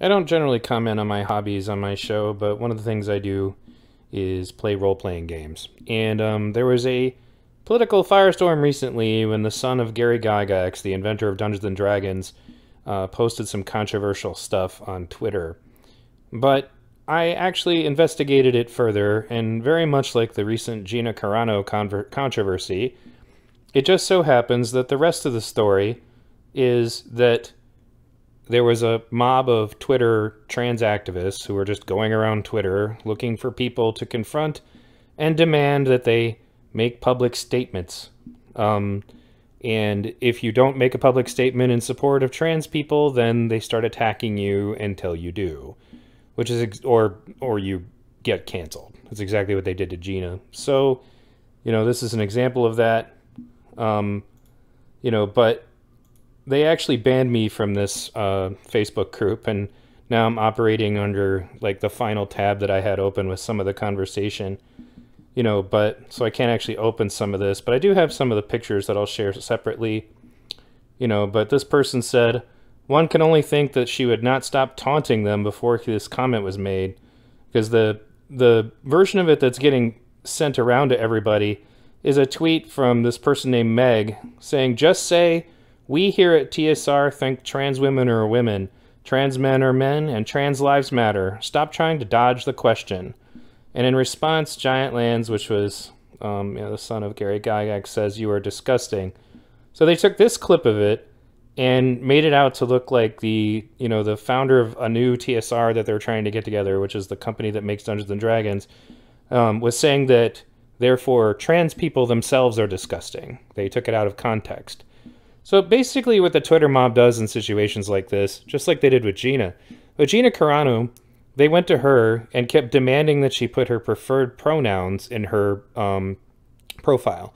I don't generally comment on my hobbies on my show, but one of the things I do is play role playing games. And there was a political firestorm recently when the son of Gary Gygax, the inventor of Dungeons and Dragons, posted some controversial stuff on Twitter. But I actually investigated it further, and very much like the recent Gina Carano controversy, it just so happens that the rest of the story is that there was a mob of Twitter trans activists who were just going around Twitter looking for people to confront and demand that they make public statements. And if you don't make a public statement in support of trans people, then they start attacking you until you do, which is or you get canceled. That's exactly what they did to Gina. So, this is an example of that. But they actually banned me from this Facebook group, and now I'm operating under like the final tab that I had open with some of the conversation, but so I can't actually open some of this, but I do have some of the pictures that I'll share separately, but this person said, one can only think that she would not stop taunting them before this comment was made, because the version of it that's getting sent around to everybody is a tweet from this person named Meg saying, just say, we here at TSR think trans women are women, trans men are men, and trans lives matter. Stop trying to dodge the question. And in response, Giant Lands, which was the son of Gary Gygax, says, you are disgusting. So they took this clip of it and made it out to look like the founder of a new TSR that they're trying to get together, which is the company that makes Dungeons and Dragons, was saying that, therefore, trans people themselves are disgusting. They took it out of context. So basically what the Twitter mob does in situations like this, just like they did with Gina Carano, they went to her and kept demanding that she put her preferred pronouns in her profile,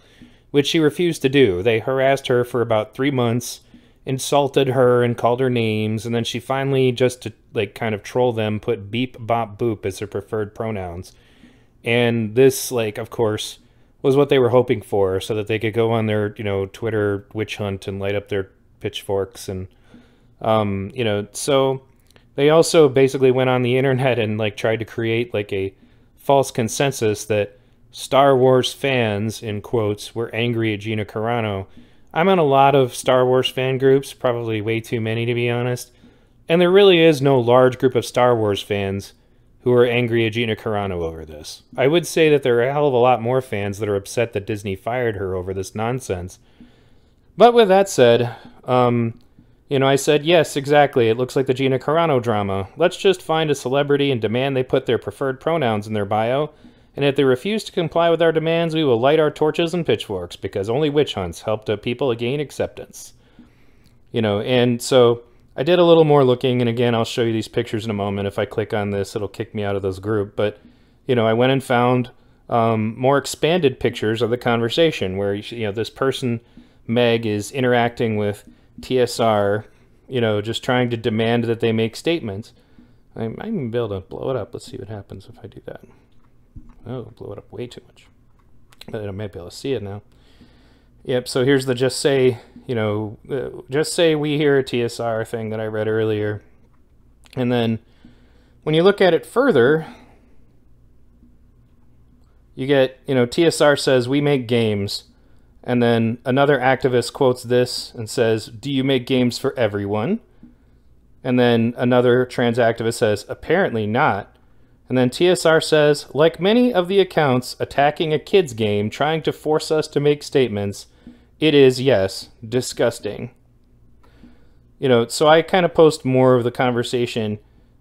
which she refused to do. They harassed her for about 3 months, insulted her and called her names, and then she finally, just to kind of troll them, put beep, bop, boop as her preferred pronouns. And this, of course, was what they were hoping for, so that they could go on their, Twitter witch hunt and light up their pitchforks. And, so they also basically went on the internet and, tried to create, a false consensus that Star Wars fans, in quotes, were angry at Gina Carano. I'm on a lot of Star Wars fan groups, probably way too many, to be honest. And there really is no large group of Star Wars fans who are angry at Gina Carano over this. I would say that there are a hell of a lot more fans that are upset that Disney fired her over this nonsense. But with that said, I said, yes, exactly, it looks like the Gina Carano drama. Let's just find a celebrity and demand they put their preferred pronouns in their bio, and if they refuse to comply with our demands, we will light our torches and pitchforks, because only witch hunts help people gain acceptance. And so I did a little more looking, and again, I'll show you these pictures in a moment. If I click on this, it'll kick me out of this group. But, I went and found more expanded pictures of the conversation where, this person, Meg, is interacting with TSR, just trying to demand that they make statements. I might even be able to blow it up. Let's see what happens if I do that. Oh, blow it up way too much. But I might be able to see it now. Yep, so here's the just say, just say we here at TSR thing that I read earlier. And then when you look at it further, you get, TSR says we make games. And then another activist quotes this and says, do you make games for everyone? And then another trans activist says, apparently not. And then TSR says, like many of the accounts attacking a kid's game, trying to force us to make statements, it is, yes, disgusting. So I kind of post more of the conversation.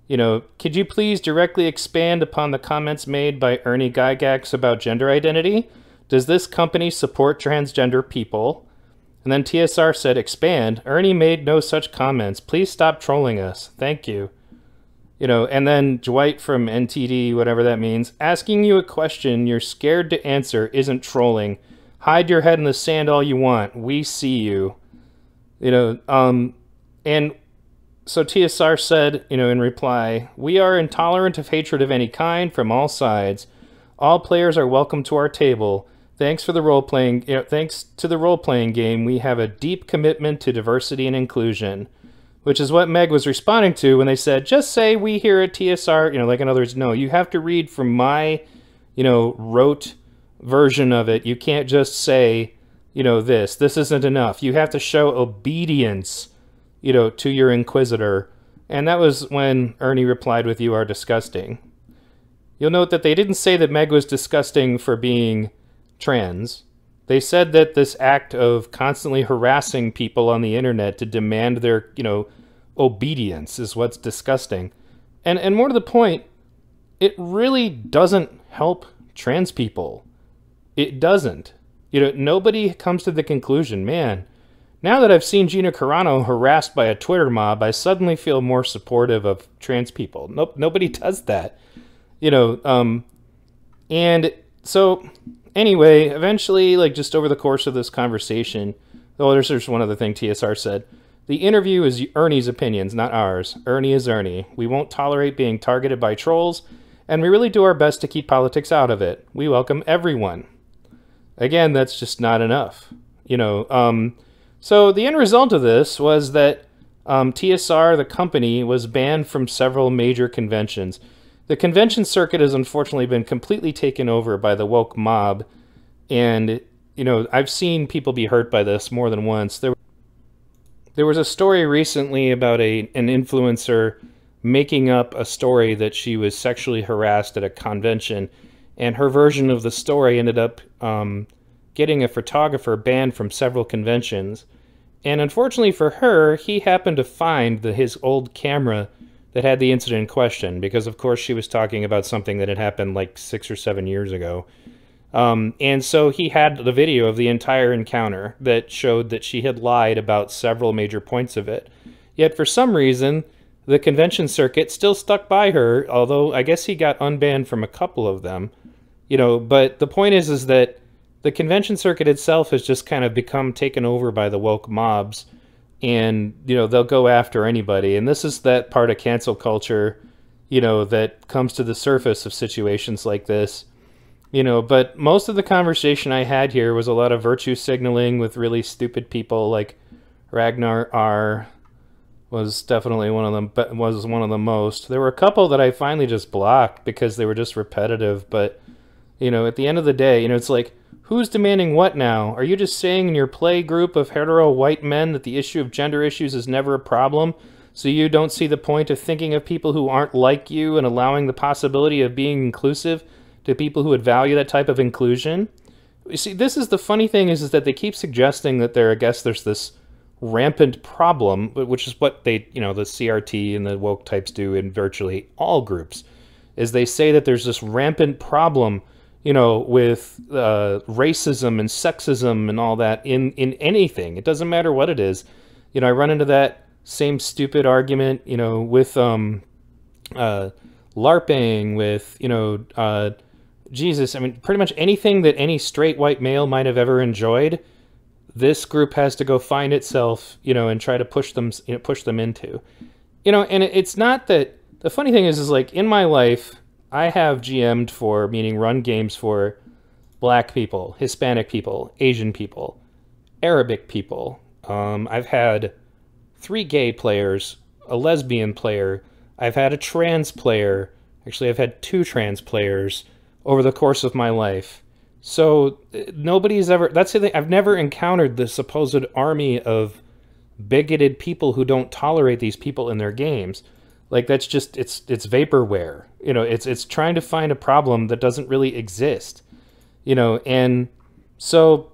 Could you please directly expand upon the comments made by Ernie Gygax about gender identity? Does this company support transgender people? And then TSR said, expand. Ernie made no such comments. Please stop trolling us. Thank you. And then Dwight from NTD, whatever that means, asking you a question you're scared to answer isn't trolling. Hide your head in the sand all you want. We see you. And so TSR said, in reply, we are intolerant of hatred of any kind from all sides. All players are welcome to our table. Thanks to the role-playing game, we have a deep commitment to diversity and inclusion. which is what Meg was responding to when they said, just say we here at TSR, like in other words, no, you have to read from my, rote version of it. You can't just say, this isn't enough. You have to show obedience, to your inquisitor. And that was when Ernie replied with, you are disgusting. You'll note that they didn't say that Meg was disgusting for being trans. They said that this act of constantly harassing people on the internet to demand their, obedience is what's disgusting. And more to the point, it really doesn't help trans people. It doesn't. Nobody comes to the conclusion, man, now that I've seen Gina Carano harassed by a Twitter mob, I suddenly feel more supportive of trans people. Nope, nobody does that. And so anyway, eventually, just over the course of this conversation, there's one other thing TSR said. The interview is Ernie's opinions, not ours. Ernie is Ernie. We won't tolerate being targeted by trolls, and we really do our best to keep politics out of it. We welcome everyone. Again, that's just not enough. So the end result of this was that TSR, the company, was banned from several major conventions. The convention circuit has unfortunately been completely taken over by the woke mob, and, I've seen people be hurt by this more than once. There was a story recently about an influencer making up a story that she was sexually harassed at a convention, and her version of the story ended up getting a photographer banned from several conventions. And unfortunately for her, he happened to find his old camera that had the incident in question, because of course she was talking about something that had happened like 6 or 7 years ago. And so he had the video of the entire encounter that showed that she had lied about several major points of it. Yet for some reason, the convention circuit still stuck by her, although I guess he got unbanned from a couple of them. But the point is that the convention circuit itself has just kind of become taken over by the woke mobs, and, they'll go after anybody. And this is that part of cancel culture, that comes to the surface of situations like this. But most of the conversation I had here was a lot of virtue signaling with really stupid people, like Ragnar R. was definitely one of them, but was one of the most. There were a couple that I finally just blocked because they were just repetitive, but, at the end of the day, it's like, who's demanding what now? Are you just saying in your play group of hetero white men that the issue of gender issues is never a problem, so you don't see the point of thinking of people who aren't like you and allowing the possibility of being inclusive to people who would value that type of inclusion? You see, this is the funny thing is that they keep suggesting that there's this rampant problem, which is what they, the CRT and the woke types do in virtually all groups, is they say that there's this rampant problem with racism and sexism and all that in anything. It doesn't matter what it is. I run into that same stupid argument, with LARPing, with, Jesus, I mean, pretty much anything that any straight white male might have ever enjoyed, this group has to go find itself, and try to push them into. And it's not that, the funny thing is like, in my life, I have GM'd for, meaning run games for, black people, Hispanic people, Asian people, Arabic people. I've had 3 gay players, a lesbian player, I've had a trans player, actually I've had 2 trans players over the course of my life. So nobody's ever, that's the thing, I've never encountered the supposed army of bigoted people who don't tolerate these people in their games. Like, that's just, it's vaporware. It's trying to find a problem that doesn't really exist. And so,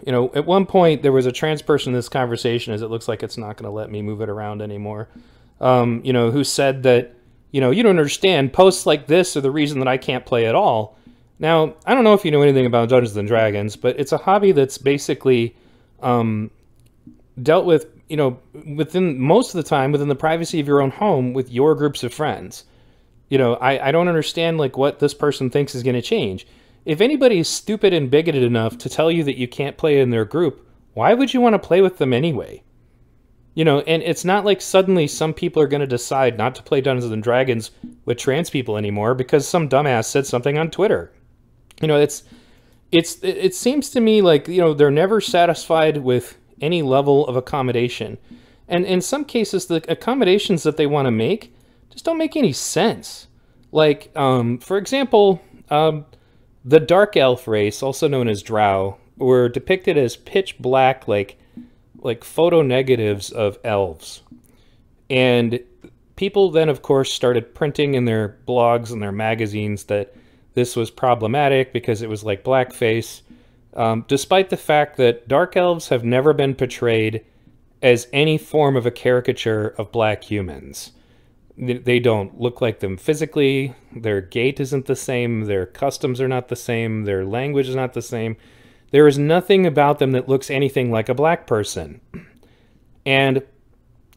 at one point there was a trans person in this conversation, as it looks like it's not going to let me move it around anymore, who said that, you don't understand, posts like this are the reason that I can't play at all. Now, I don't know if you know anything about Dungeons & Dragons, but it's a hobby that's basically dealt with, within most of the time, within the privacy of your own home with your groups of friends. I don't understand, like, what this person thinks is going to change. If anybody is stupid and bigoted enough to tell you that you can't play in their group, why would you want to play with them anyway? And it's not like suddenly some people are going to decide not to play Dungeons & Dragons with trans people anymore because some dumbass said something on Twitter. It seems to me like, they're never satisfied with any level of accommodation. And in some cases, the accommodations that they want to make just don't make any sense. Like, for example, the Dark Elf race, also known as Drow, were depicted as pitch black, like photo negatives of elves. And people then, of course, started printing in their blogs and their magazines that this was problematic because it was like blackface, despite the fact that dark elves have never been portrayed as any form of a caricature of black humans. They don't look like them physically, their gait isn't the same, their customs are not the same, their language is not the same. There is nothing about them that looks anything like a black person. And,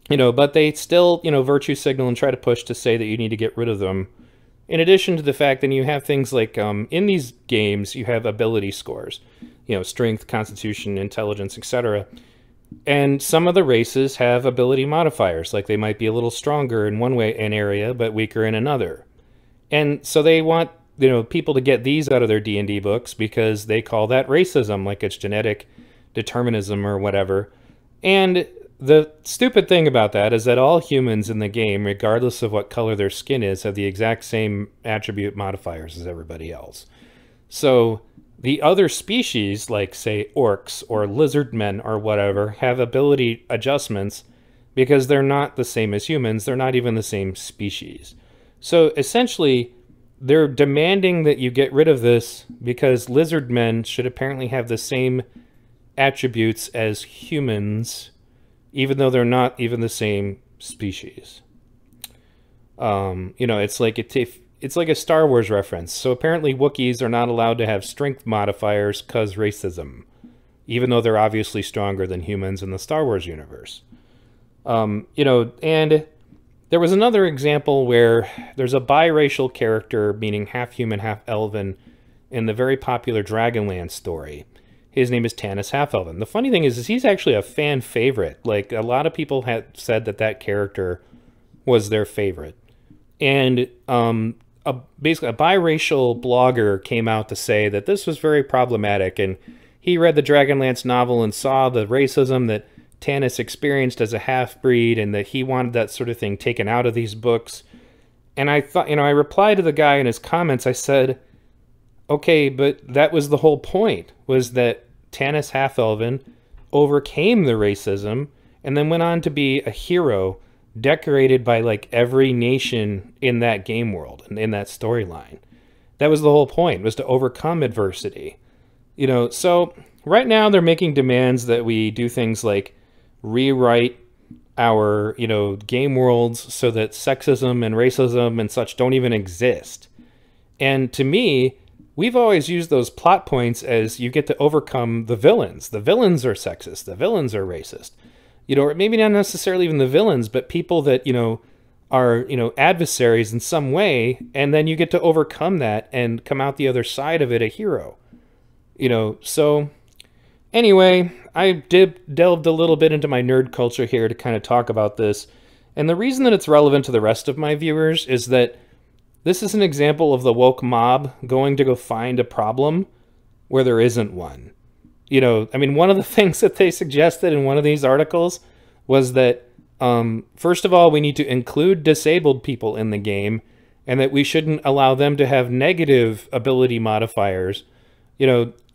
but they still, virtue signal and try to push to say that you need to get rid of them. In addition to the fact that you have things like, in these games, you have ability scores, strength, constitution, intelligence, etc. And some of the races have ability modifiers, like they might be a little stronger in one area, but weaker in another. And so they want, people to get these out of their D&D books because they call that racism, like it's genetic determinism or whatever. And the stupid thing about that is that all humans in the game, regardless of what color their skin is, have the exact same attribute modifiers as everybody else. So the other species, like, say, orcs or lizard men or whatever, have ability adjustments because they're not the same as humans. They're not even the same species. So essentially, they're demanding that you get rid of this because lizard men should apparently have the same attributes as humans, even though they're not even the same species. It's like a Star Wars reference. So apparently Wookiees are not allowed to have strength modifiers cause racism, even though they're obviously stronger than humans in the Star Wars universe. And there was another example where there's a biracial character, meaning half human, half elven, in the very popular Dragonlance story. His name is Tanis Half-Elven. The funny thing is he's actually a fan favorite. Like, a lot of people had said that character was their favorite. And basically a biracial blogger came out to say that this was very problematic, and he read the Dragonlance novel and saw the racism that Tanis experienced as a half-breed, and that he wanted that sort of thing taken out of these books. And I thought, I replied to the guy in his comments, I said, okay, but that was the whole point, was that Tanis Half-Elven overcame the racism and then went on to be a hero decorated by, like, every nation in that game world and in that storyline. That was the whole point, was to overcome adversity. So right now they're making demands that we do things like rewrite our, game worlds so that sexism and racism and such don't even exist. And to me, we've always used those plot points as you get to overcome the villains. The villains are sexist. The villains are racist. Or maybe not necessarily even the villains, but people that, are, adversaries in some way, and then you get to overcome that and come out the other side of it a hero. So anyway, I delved a little bit into my nerd culture here to kind of talk about this. And the reason that it's relevant to the rest of my viewers is that this is an example of the woke mob going to go find a problem where there isn't one. One of the things that they suggested in one of these articles was that, first of all, we need to include disabled people in the game, and that we shouldn't allow them to have negative ability modifiers.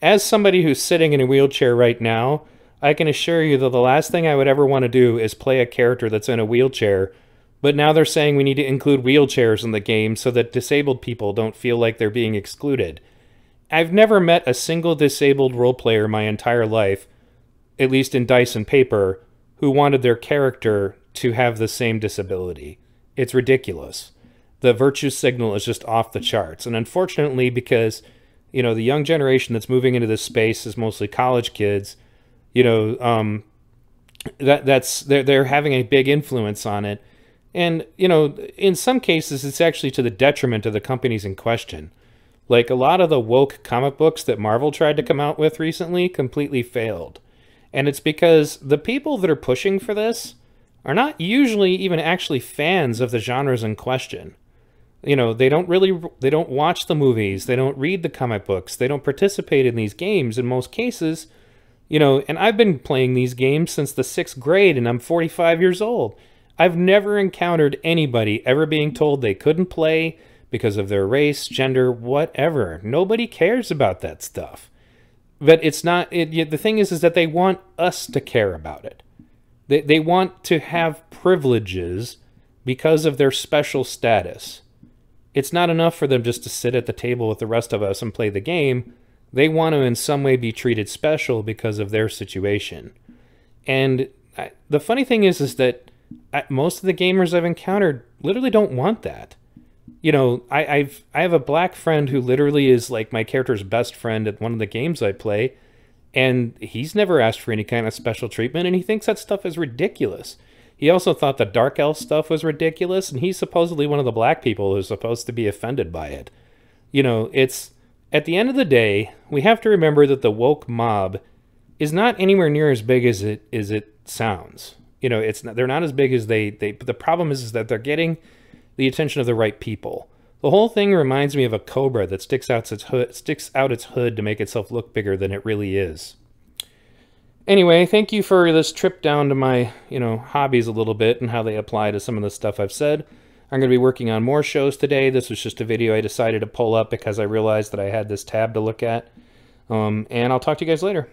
As somebody who's sitting in a wheelchair right now, I can assure you that the last thing I would ever want to do is play a character that's in a wheelchair. But now they're saying we need to include wheelchairs in the game so that disabled people don't feel like they're being excluded. I've never met a single disabled role player my entire life, at least in Dice and Paper, who wanted their character to have the same disability. It's ridiculous. The virtue signal is just off the charts. And unfortunately, because, the young generation that's moving into this space is mostly college kids, they're having a big influence on it. And, in some cases, it's actually to the detriment of the companies in question. Like, a lot of the woke comic books that Marvel tried to come out with recently completely failed. And it's because the people that are pushing for this are not usually even actually fans of the genres in question. They don't watch the movies, they don't read the comic books, they don't participate in these games in most cases, You know, and I've been playing these games since the 6th grade and I'm 45 years old. I've never encountered anybody ever being told they couldn't play because of their race, gender, whatever. Nobody cares about that stuff. But it's not, the thing is that they want us to care about it. They want to have privileges because of their special status. It's not enough for them just to sit at the table with the rest of us and play the game. They want to in some way be treated special because of their situation. And the funny thing is that most of the gamers I've encountered literally don't want that. You know, I have a black friend who literally is like my character's best friend at one of the games I play, and he's never asked for any kind of special treatment, and he thinks that stuff is ridiculous. He also thought the Dark Elf stuff was ridiculous, and he's supposedly one of the black people who's supposed to be offended by it. You know, it's, at the end of the day, we have to remember that the woke mob is not anywhere near as big as it sounds. You know, it's not, they're not as big as but the problem is that they're getting the attention of the right people. The whole thing reminds me of a cobra that sticks out its hood to make itself look bigger than it really is. Anyway, thank you for this trip down to my, hobbies a little bit and how they apply to some of the stuff I've said. I'm going to be working on more shows today. This was just a video I decided to pull up because I realized that I had this tab to look at. And I'll talk to you guys later.